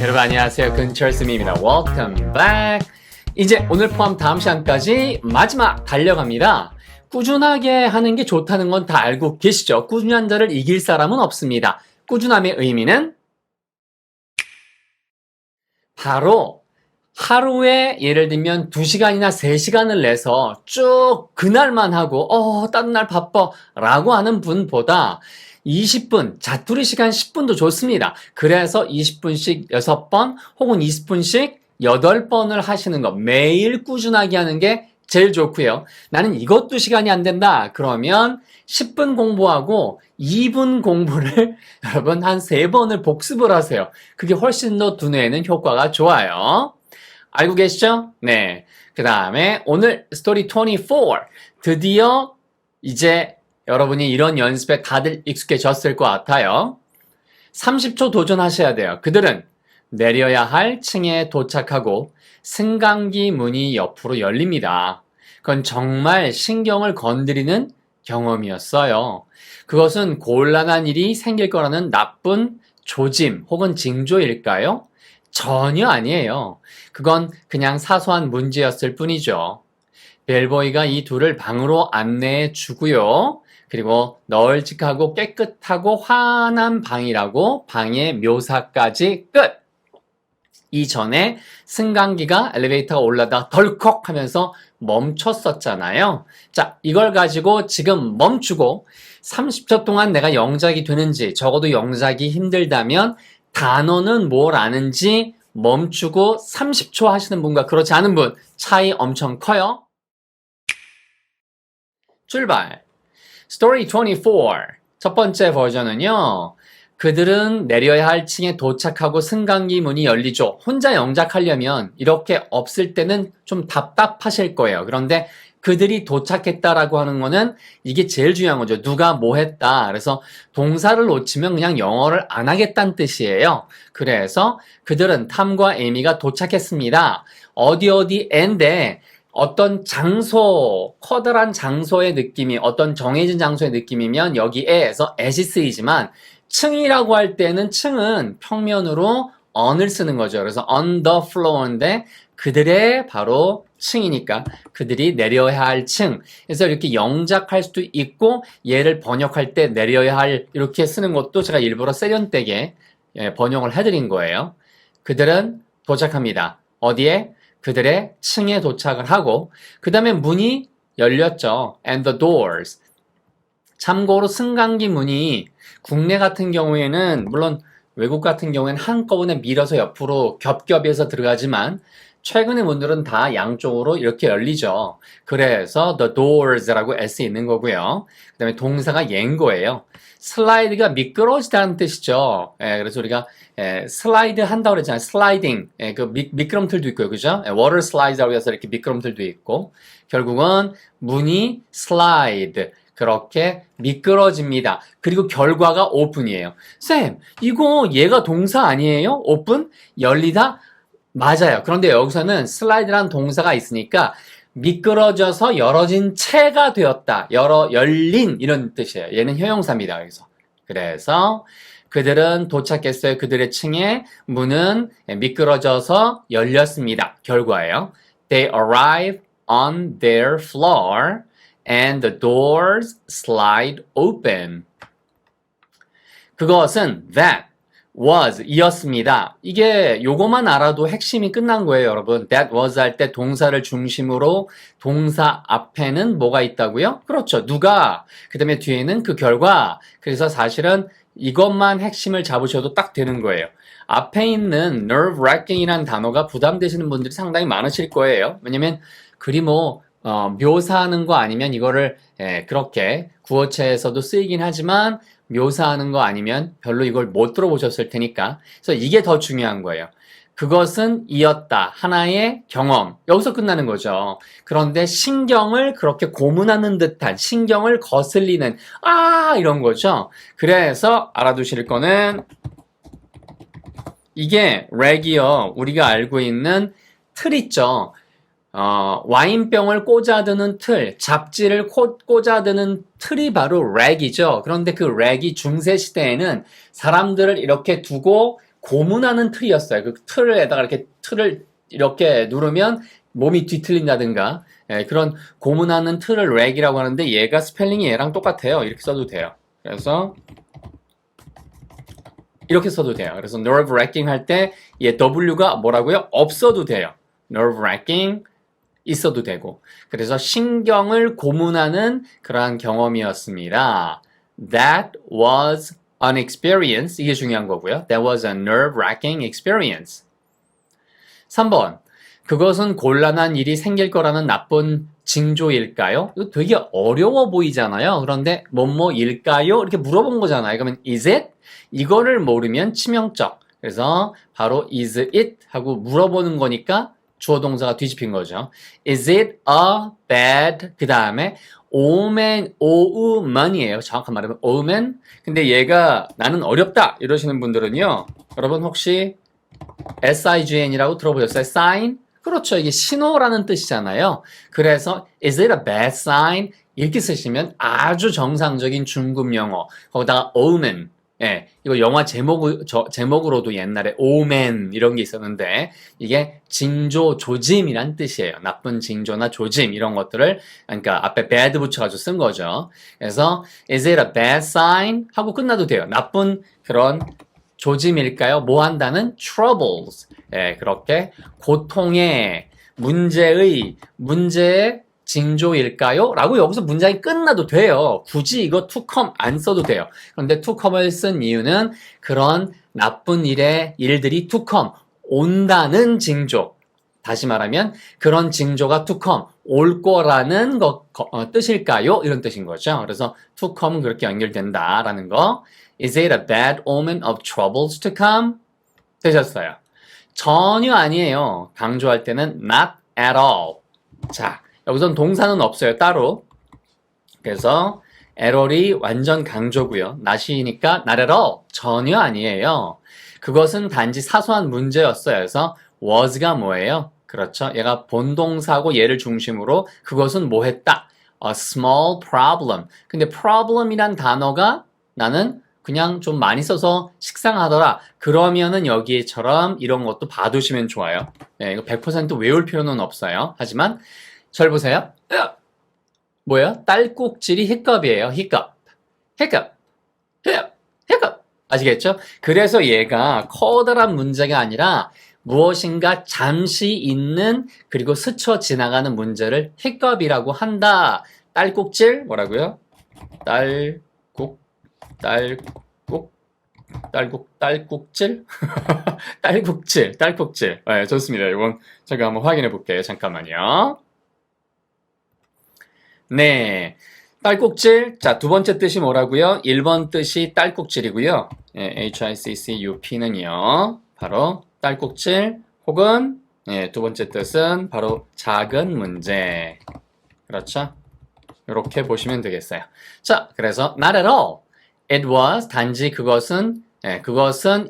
여러분 안녕하세요. 근철스미입니다. Welcome back. 이제 오늘 포함 다음 시간까지 마지막 달려갑니다. 꾸준하게 하는 게 좋다는 건 다 알고 계시죠? 꾸준한 자를 이길 사람은 없습니다. 꾸준함의 의미는 바로 하루에 예를 들면 2시간이나 3시간을 내서 쭉 그날만 하고 다른 날 바빠 라고 하는 분보다 20분, 자투리 시간 10분도 좋습니다. 그래서 20분씩 6번 혹은 20분씩 8번을 하시는 거 매일 꾸준하게 하는 게 제일 좋고요. 나는 이것도 시간이 안 된다. 그러면 10분 공부하고 2분 공부를 여러분 한 3번을 복습을 하세요. 그게 훨씬 더 두뇌에는 효과가 좋아요. 알고 계시죠? 네. 그 다음에 오늘 스토리 24. 드디어 이제 여러분이 이런 연습에 다들 익숙해졌을 것 같아요. 30초 도전하셔야 돼요. 그들은 내려야 할 층에 도착하고 승강기 문이 옆으로 열립니다. 그건 정말 신경을 건드리는 경험이었어요. 그것은 곤란한 일이 생길 거라는 나쁜 조짐 혹은 징조일까요? 전혀 아니에요. 그건 그냥 사소한 문제였을 뿐이죠. 벨보이가 이 둘을 방으로 안내해 주고요. 그리고 널찍하고 깨끗하고 환한 방이라고 방의 묘사까지 끝! 이전에 승강기가 엘리베이터가 올라다 덜컥 하면서 멈췄었잖아요. 자, 이걸 가지고 지금 멈추고 30초 동안 내가 영작이 되는지 적어도 영작이 힘들다면 단어는 뭘 아는지 멈추고 30초 하시는 분과 그렇지 않은 분 차이 엄청 커요. 출발! 스토리 24. 첫 번째 버전은요. 그들은 내려야 할 층에 도착하고 승강기 문이 열리죠. 혼자 영작하려면 이렇게 없을 때는 좀 답답하실 거예요. 그런데 그들이 도착했다라고 하는 거는 이게 제일 중요한 거죠. 누가 뭐 했다. 그래서 동사를 놓치면 그냥 영어를 안 하겠다는 뜻이에요. 그래서 그들은 탐과 에이미가 도착했습니다. 어디인데 어떤 장소, 커다란 장소의 느낌이 어떤 정해진 장소의 느낌이면 여기에서 at이 쓰이지만 층이라고 할 때는 층은 평면으로 on을 쓰는 거죠. 그래서 on the floor인데 그들의 바로 층이니까 그들이 내려야 할 층. 그래서 이렇게 영작할 수도 있고 얘를 번역할 때 내려야 할 이렇게 쓰는 것도 제가 일부러 세련되게 번역을 해드린 거예요. 그들은 도착합니다. 어디에? 그들의 층에 도착을 하고 그 다음에 문이 열렸죠. And the doors. 참고로 승강기 문이 국내 같은 경우에는 물론 외국 같은 경우에는 한꺼번에 밀어서 옆으로 겹겹이해서 들어가지만 최근의 문들은 다 양쪽으로 이렇게 열리죠. 그래서 the doors라고 s 있는 거고요. 그 다음에 동사가 얘인 거예요. 슬라이드가 미끄러지다는 뜻이죠. 그래서 우리가 슬라이드 한다고 그랬잖아요. 슬라이딩. 그 미끄럼틀도 있고요. 그죠? 워터 슬라이드라고 해서 이렇게 미끄럼틀도 있고 결국은 문이 슬라이드. 그렇게 미끄러집니다. 그리고 결과가 오픈이에요. 쌤, 이거 얘가 동사 아니에요? 오픈? 열리다? 맞아요. 그런데 여기서는 슬라이드란 동사가 있으니까 미끄러져서 열어진 채가 되었다. 열린 이런 뜻이에요. 얘는 형용사입니다. 여기서. 그래서 그들은 도착했어요. 그들의 층에 문은 미끄러져서 열렸습니다. 결과예요. They arrive on their floor and the doors slide open. 그것은 that was 이었습니다. 이게 요거만 알아도 핵심이 끝난 거예요, 여러분. That was 할 때 동사를 중심으로 동사 앞에는 뭐가 있다고요? 그렇죠. 누가. 그 다음에 뒤에는 그 결과. 그래서 사실은 이것만 핵심을 잡으셔도 딱 되는 거예요. 앞에 있는 nerve-wracking이라는 단어가 부담되시는 분들이 상당히 많으실 거예요. 왜냐면 글이 묘사하는 거 아니면 이거를 그렇게 구어체에서도 쓰이긴 하지만 묘사하는 거 아니면 별로 이걸 못 들어보셨을 테니까. 그래서 이게 더 중요한 거예요. 그것은 이었다. 하나의 경험. 여기서 끝나는 거죠. 그런데 신경을 그렇게 고문하는 듯한, 신경을 거슬리는, 이런 거죠. 그래서 알아두실 거는 이게 렉이요. 우리가 알고 있는 틀 있죠. 와인병을 꽂아두는 틀, 잡지를 꽂아두는 틀이 바로 렉이죠. 그런데 그 렉이 중세시대에는 사람들을 이렇게 두고 고문하는 틀이었어요. 그 틀에다가 이렇게 틀을 이렇게 누르면 몸이 뒤틀린다든가 그런 고문하는 틀을 렉이라고 하는데 얘가 스펠링이 얘랑 똑같아요. 이렇게 써도 돼요. 그래서 이렇게 써도 돼요. 그래서 nerve wracking 할 때 얘 W가 뭐라고요? 없어도 돼요. nerve wracking 있어도 되고. 그래서 신경을 고문하는 그러한 경험이었습니다. That was an experience. 이게 중요한 거고요. That was a nerve-wracking experience. 3번. 그것은 곤란한 일이 생길 거라는 나쁜 징조일까요? 이거 되게 어려워 보이잖아요. 그런데 뭐뭐일까요? 이렇게 물어본 거잖아요. 그러면 is it? 이거를 모르면 치명적. 그래서 바로 is it? 하고 물어보는 거니까 주어 동사가 뒤집힌 거죠. Is it a bad? 그 다음에 오우먼이에요. 정확한 말하면 오우먼. 근데 얘가 나는 어렵다 이러시는 분들은요. 여러분 혹시 SIGN이라고 들어보셨어요? sign? 그렇죠. 이게 신호라는 뜻이잖아요. 그래서 is it a bad sign? 이렇게 쓰시면 아주 정상적인 중급 영어. 거기다가 오우먼. 예, 이거 영화 제목으로도 옛날에 오맨 이런 게 있었는데 이게 징조 조짐이란 뜻이에요. 나쁜 징조나 조짐 이런 것들을 그러니까 앞에 bad 붙여가지고 쓴 거죠. 그래서 is it a bad sign? 하고 끝나도 돼요. 나쁜 그런 조짐일까요? 뭐 한다는 troubles. 예, 그렇게 고통의 문제의 징조일까요? 라고 여기서 문장이 끝나도 돼요. 굳이 이거 to come 안 써도 돼요. 그런데 to come을 쓴 이유는 그런 나쁜 일들이 to come, 온다는 징조. 다시 말하면 그런 징조가 to come, 올 거라는 뜻일까요? 이런 뜻인 거죠. 그래서 to come은 그렇게 연결된다라는 거. Is it a bad omen of troubles to come? 되셨어요. 전혀 아니에요. 강조할 때는 not at all. 자, 여기선 동사는 없어요. 따로. 그래서 atall이 완전 강조고요. not이니까 not at all. 전혀 아니에요. 그것은 단지 사소한 문제였어요. 그래서 was가 뭐예요? 그렇죠. 얘가 본동사고 얘를 중심으로 그것은 뭐 했다? A small problem. 근데 problem이란 단어가 나는 그냥 좀 많이 써서 식상하더라. 그러면은 여기처럼 이런 것도 봐두시면 좋아요. 네, 이거 100% 외울 필요는 없어요. 하지만 절 보세요. 뭐예요? 딸꾹질이 히컵이에요. 히컵. 아시겠죠? 그래서 얘가 커다란 문제가 아니라 무엇인가 잠시 있는 그리고 스쳐 지나가는 문제를 히컵이라고 한다. 딸꾹질 뭐라고요? 딸꾹질? 딸꾹질. 네, 좋습니다. 이건 제가 한번 확인해 볼게요. 잠깐만요. 네. 딸꾹질. 자, 두 번째 뜻이 뭐라고요? 1번 뜻이 딸꾹질이고요. HICCUP는요. 바로 딸꾹질 혹은 두 번째 뜻은 바로 작은 문제. 그렇죠? 이렇게 보시면 되겠어요. 자, 그래서 not at all. It was 단지 그것은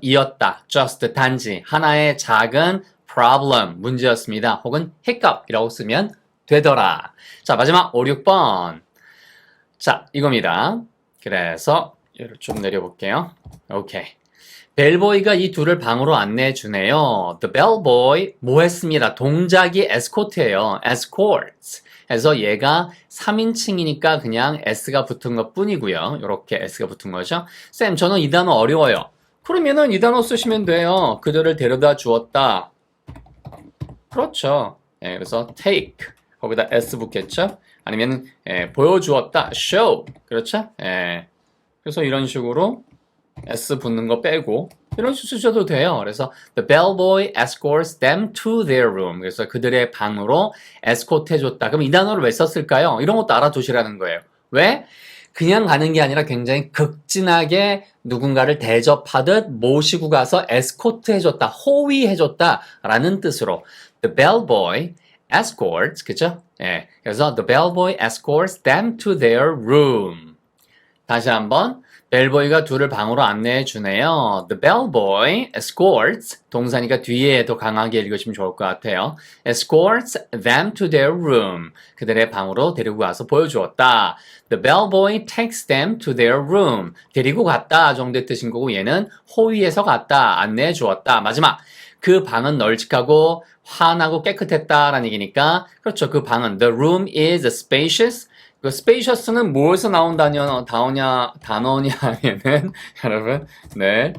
이었다. just 단지 하나의 작은 problem 문제였습니다. 혹은 hiccup이라고 쓰면 되더라. 자, 마지막 5, 6번. 자, 이겁니다. 그래서 얘를 좀 내려볼게요. 오케이. 벨보이가 이 둘을 방으로 안내해 주네요. The bellboy 뭐 했습니다. 동작이 escort예요. escorts. 그래서 얘가 3인칭이니까 그냥 s가 붙은 것 뿐이고요. 이렇게 s가 붙은 거죠. 쌤, 저는 이 단어 어려워요. 그러면은 이 단어 쓰시면 돼요. 그들을 데려다 주었다. 그렇죠. 그래서 take. 거기다 s 붙겠죠. 아니면 보여주었다. show. 그렇죠. 그래서 이런 식으로 s 붙는 거 빼고 이런 식으로 쓰셔도 돼요. 그래서 the bellboy escorts them to their room. 그래서 그들의 방으로 escort 해줬다. 그럼 이 단어를 왜 썼을까요? 이런 것도 알아두시라는 거예요. 왜? 그냥 가는 게 아니라 굉장히 극진하게 누군가를 대접하듯 모시고 가서 escort 해줬다. 호위해줬다. 라는 뜻으로 the bellboy escorts, 그죠? 그래서 the bellboy escorts them to their room. 다시 한번 벨보이가 둘을 방으로 안내해 주네요. The bellboy escorts, 동사니까 뒤에 더 강하게 읽으시면 좋을 것 같아요. Escorts them to their room. 그들의 방으로 데리고 가서 보여주었다. The bellboy takes them to their room. 데리고 갔다 정도의 뜻인 거고 얘는 호위해서 갔다, 안내해 주었다. 마지막, 그 방은 널찍하고 환하고 깨끗했다라는 얘기니까 그렇죠. 그 방은 The room is spacious. 그 spacious는 무엇에서 나온 단어냐 하면은 여러분 네.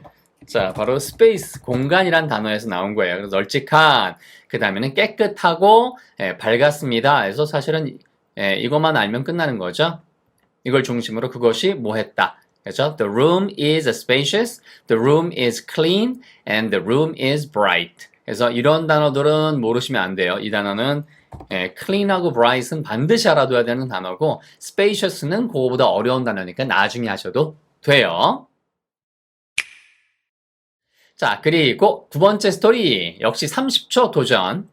자, 바로 space 공간이란 단어에서 나온 거예요. 그래서 널찍한 그 다음에는 깨끗하고 밝았습니다. 그래서 사실은 이것만 알면 끝나는 거죠. 이걸 중심으로 그것이 뭐 했다. 그렇죠? The room is spacious, the room is clean, and the room is bright. 그래서 이런 단어들은 모르시면 안 돼요. 이 단어는 clean하고 bright은 반드시 알아둬야 되는 단어고 spacious는 그거보다 어려운 단어니까 나중에 하셔도 돼요. 자, 그리고 두 번째 스토리 역시 30초 도전.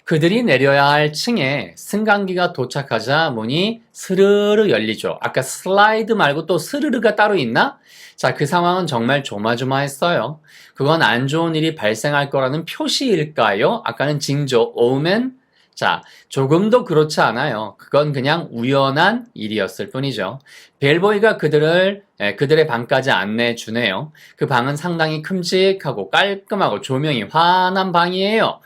그들이 내려야 할 층에 승강기가 도착하자 문이 스르르 열리죠. 아까 슬라이드 말고 또 스르르가 따로 있나? 자, 그 상황은 정말 조마조마했어요. 그건 안 좋은 일이 발생할 거라는 표시일까요? 아까는 징조, omen. 자, 조금도 그렇지 않아요. 그건 그냥 우연한 일이었을 뿐이죠. 벨보이가 그들의 방까지 안내해 주네요. 그 방은 상당히 큼직하고 깔끔하고 조명이 환한 방이에요.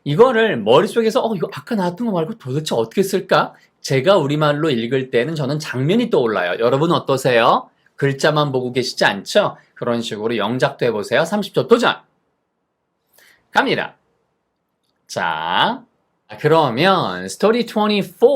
이거를 머릿속에서 이거 아까 나왔던 거 말고 도대체 어떻게 쓸까? 제가 우리말로 읽을 때는 저는 장면이 떠올라요. 여러분 어떠세요? 글자만 보고 계시지 않죠? 그런 식으로 영작도 해보세요. 30초 도전! 갑니다. 자, 그러면 스토리 24.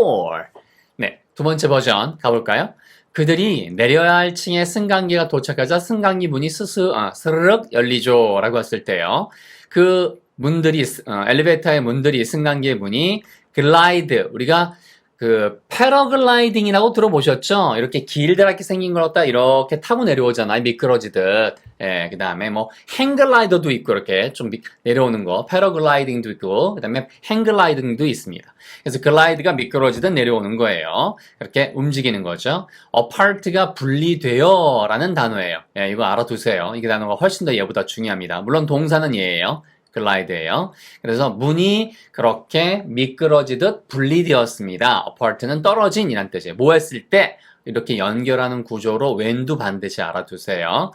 네, 두 번째 버전 가볼까요? 그들이 내려야 할 층에 승강기가 도착하자 승강기 문이 스르륵 열리죠 라고 했을 때요. 그 문들이 엘리베이터의 문들이 승강기의 문이 글라이드 우리가 그 패러글라이딩이라고 들어보셨죠? 이렇게 길다랗게 생긴 걸 갖다 이렇게 타고 내려오잖아요. 미끄러지듯. 예, 그 다음에 뭐 행글라이더도 있고 이렇게 좀 내려오는 거, 패러글라이딩도 있고 그 다음에 행글라이딩도 있습니다. 그래서 글라이드가 미끄러지듯 내려오는 거예요. 이렇게 움직이는 거죠. apart가 분리되어 라는 단어예요. 예, 이거 알아두세요. 이 단어가 훨씬 더 얘보다 중요합니다. 물론 동사는 얘예요. 글라이드예요. 그래서 문이 그렇게 미끄러지듯 분리되었습니다. apart는 떨어진 이란 뜻이에요. 뭐 했을 때 이렇게 연결하는 구조로 when도 반드시 알아두세요.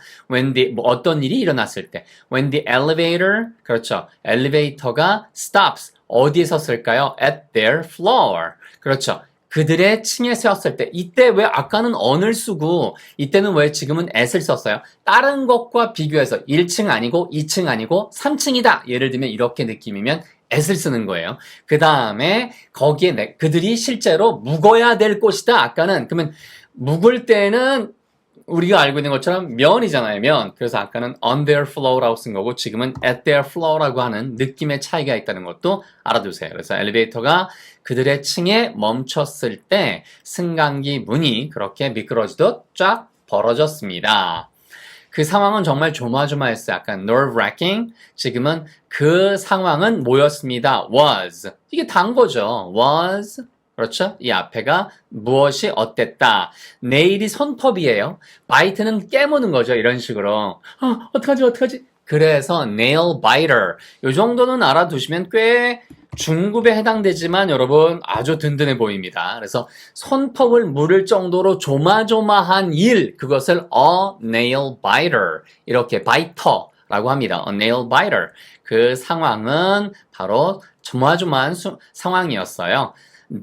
어떤 일이 일어났을 때 when the elevator 그렇죠. 엘리베이터가 stops 어디에 섰을까요? at their floor 그렇죠. 그들의 층에 세웠을 때 이때 왜 아까는 on을 쓰고 이때는 왜 지금은 at을 썼어요? 다른 것과 비교해서 1층 아니고 2층 아니고 3층이다. 예를 들면 이렇게 느낌이면 at을 쓰는 거예요. 그 다음에 거기에 그들이 실제로 묵어야 될 곳이다. 아까는 그러면 묵을 때는 우리가 알고 있는 것처럼 면이잖아요, 면. 그래서 아까는 on their floor라고 쓴 거고 지금은 at their floor라고 하는 느낌의 차이가 있다는 것도 알아두세요. 그래서 엘리베이터가 그들의 층에 멈췄을 때 승강기 문이 그렇게 미끄러지듯 쫙 벌어졌습니다. 그 상황은 정말 조마조마했어요. 약간 nerve-wracking. 지금은 그 상황은 뭐였습니다? was. 이게 단 거죠. was. 그렇죠? 이 앞에가 무엇이 어땠다. 내일이 손톱이에요. 바이트는 깨무는 거죠. 이런 식으로. 어떡하지? 그래서 nail biter. 이 정도는 알아두시면 꽤 중급에 해당되지만 여러분 아주 든든해 보입니다. 그래서 손톱을 물을 정도로 조마조마한 일, 그것을 a nail biter. 이렇게 biter라고 합니다. a nail biter. 그 상황은 바로 조마조마한 상황이었어요.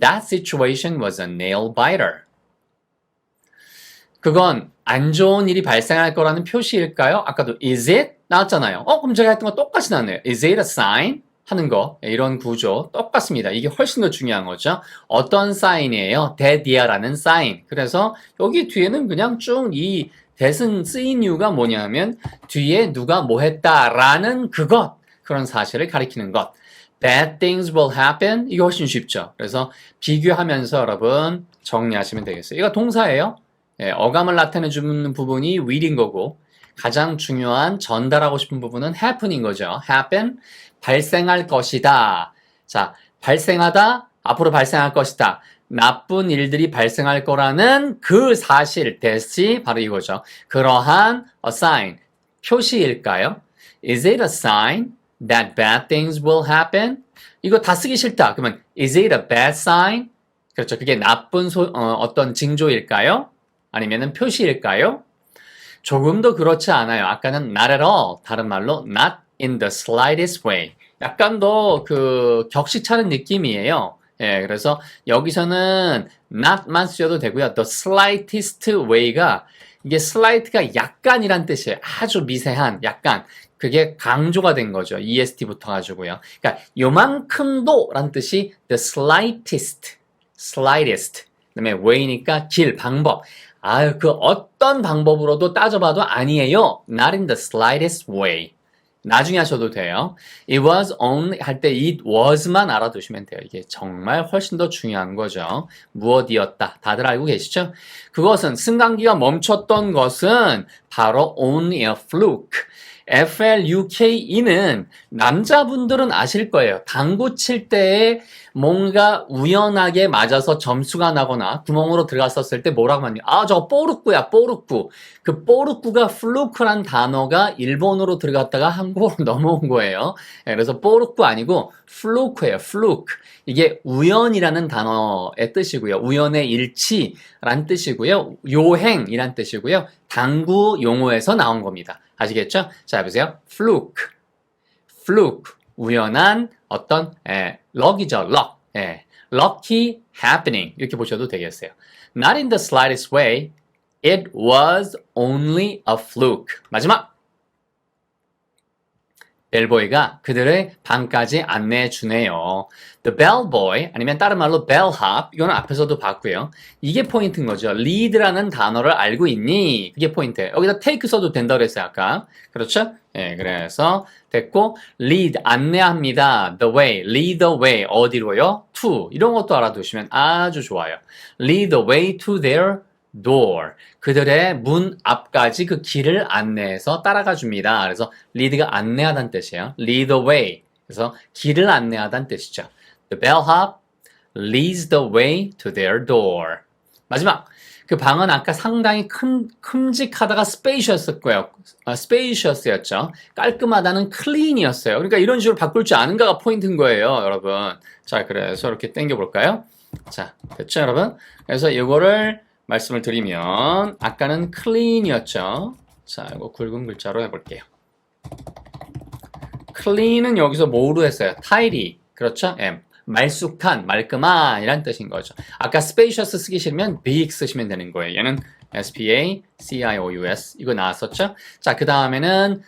That situation was a nail biter. 그건 안 좋은 일이 발생할 거라는 표시일까요? 아까도 is it 나왔잖아요. 그럼 제가 했던 거 똑같이 나왔네요. Is it a sign? 하는 거 이런 구조 똑같습니다. 이게 훨씬 더 중요한 거죠. 어떤 사인이에요? that이라는 사인. 그래서 여기 뒤에는 그냥 쭉 이 that은 쓰인 이유가 뭐냐면 뒤에 누가 뭐 했다라는 그런 사실을 가리키는 것. Bad things will happen. 이게 훨씬 쉽죠. 그래서 비교하면서 여러분 정리하시면 되겠어요. 이거 동사예요. 어감을 나타내주는 부분이 will인 거고 가장 중요한 전달하고 싶은 부분은 happen인 거죠. happen, 발생할 것이다. 자, 발생하다, 앞으로 발생할 것이다. 나쁜 일들이 발생할 거라는 그 사실, that이 바로 이거죠. 그러한 a sign, 표시일까요? Is it a sign that bad things will happen? 이거 다 쓰기 싫다. 그러면 is it a bad sign? 그렇죠. 그게 나쁜 어떤 징조일까요? 아니면은 표시일까요? 조금 더 그렇지 않아요. 아까는 not at all, 다른 말로 not in the slightest way. 약간 더 그 격식차는 느낌이에요. 예, 그래서 여기서는 not만 쓰셔도 되고요. the slightest way가 이게 slight가 약간이란 뜻이에요. 아주 미세한, 약간. 그게 강조가 된 거죠. est 붙어가지고요. 그러니까 요만큼도 란 뜻이 the slightest. 그다음에 way니까 길, 방법. 아유, 그 어떤 방법으로도 따져봐도 아니에요. Not in the slightest way. 나중에 하셔도 돼요. It was only 할 때 it was만 알아두시면 돼요. 이게 정말 훨씬 더 중요한 거죠. 무엇이었다. 다들 알고 계시죠? 그것은 승강기가 멈췄던 것은 바로 only a fluke. FLUKE는 남자분들은 아실 거예요. 당구 칠 때에 뭔가 우연하게 맞아서 점수가 나거나 구멍으로 들어갔었을 때 뭐라고 하냐. 아, 저거 뽀르꾸야, 뽀르꾸. 그 뽀르꾸가 플루크란 단어가 일본어로 들어갔다가 한국어로 넘어온 거예요. 그래서 뽀르꾸 아니고 플루크예요, 플루크. 이게 우연이라는 단어의 뜻이고요. 우연의 일치란 뜻이고요. 요행이란 뜻이고요. 당구 용어에서 나온 겁니다. 아시겠죠? 자, 보세요. fluke, 우연한 어떤 럭이죠, 럭. lucky happening 이렇게 보셔도 되겠어요. Not in the slightest way, it was only a fluke. 마지막! 벨보이가 그들의 방까지 안내해 주네요. The bellboy 아니면 다른 말로 bellhop 이거는 앞에서도 봤고요. 이게 포인트인 거죠. lead라는 단어를 알고 있니? 그게 포인트예요. 여기다 take 써도 된다고 그랬어요 아까. 그렇죠? 예, 그래서 됐고 lead 안내합니다. the way, lead the way 어디로요? to 이런 것도 알아두시면 아주 좋아요. lead the way to their door. 그들의 문 앞까지 그 길을 안내해서 따라가 줍니다. 그래서 lead가 안내하다는 뜻이에요. lead the way. 그래서 길을 안내하다는 뜻이죠. The bellhop leads the way to their door. 마지막. 그 방은 아까 상당히 큼직하다가 spacious였고요. spacious였죠. 깔끔하다는 clean이었어요. 그러니까 이런 식으로 바꿀 줄 아는가가 포인트인 거예요, 여러분. 자, 그래서 이렇게 당겨볼까요? 자, 됐죠, 여러분? 그래서 이거를 말씀을 드리면 아까는 clean이었죠. 자, 이거 굵은 글자로 해볼게요. clean은 여기서 뭐로 했어요? tidy. 그렇죠? 말쑥한, 말끔한 이란 뜻인 거죠. 아까 spacious 쓰기 싫으면 big 쓰시면 되는 거예요. 얘는 spacious 이거 나왔었죠? 자, 그 다음에는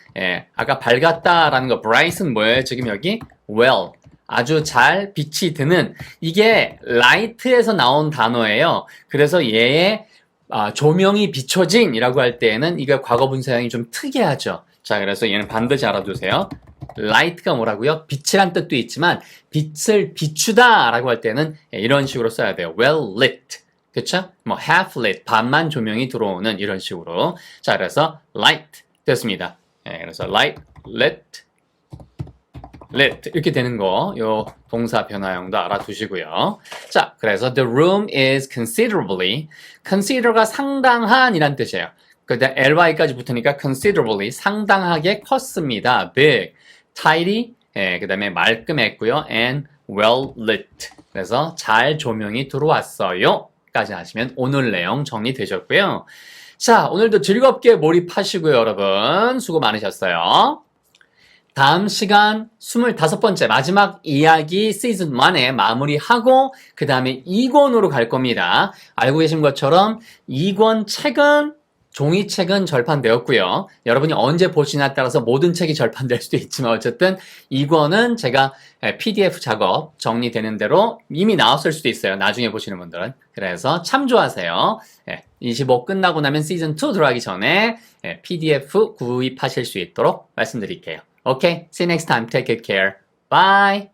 아까 밝았다라는 거 bright은 뭐예요? 지금 여기 well. 아주 잘 빛이 드는 이게 light에서 나온 단어예요. 그래서 얘의 조명이 비춰진 이라고 할 때에는 이게 과거 분사형이 좀 특이하죠. 자, 그래서 얘는 반드시 알아두세요. light가 뭐라고요? 빛이란 뜻도 있지만 빛을 비추다 라고 할 때는 이런 식으로 써야 돼요. well lit. 그쵸? 뭐 half lit, 반만 조명이 들어오는 이런 식으로. 자, 그래서 light 됐습니다. 그래서 light, lit, lit 이렇게 되는 거, 요 동사 변화형도 알아두시고요. 자, 그래서 the room is considerably, consider가 상당한 이란 뜻이에요. 그다음 ly까지 붙으니까 considerably 상당하게 컸습니다. big, tidy, 그 다음에 말끔했고요. and well lit. 그래서 잘 조명이 들어왔어요. 까지 하시면 오늘 내용 정리되셨고요. 자, 오늘도 즐겁게 몰입하시고요, 여러분. 수고 많으셨어요. 다음 시간 25번째 마지막 이야기 시즌 1에 마무리하고 그 다음에 2권으로 갈 겁니다. 알고 계신 것처럼 2권 책은 종이책은 절판되었고요. 여러분이 언제 보시냐에 따라서 모든 책이 절판될 수도 있지만 어쨌든 2권은 제가 PDF 작업 정리되는 대로 이미 나왔을 수도 있어요. 나중에 보시는 분들은. 그래서 참조하세요. 25 끝나고 나면 시즌 2 들어가기 전에 PDF 구입하실 수 있도록 말씀드릴게요. Okay, see you next time. Take good care. Bye.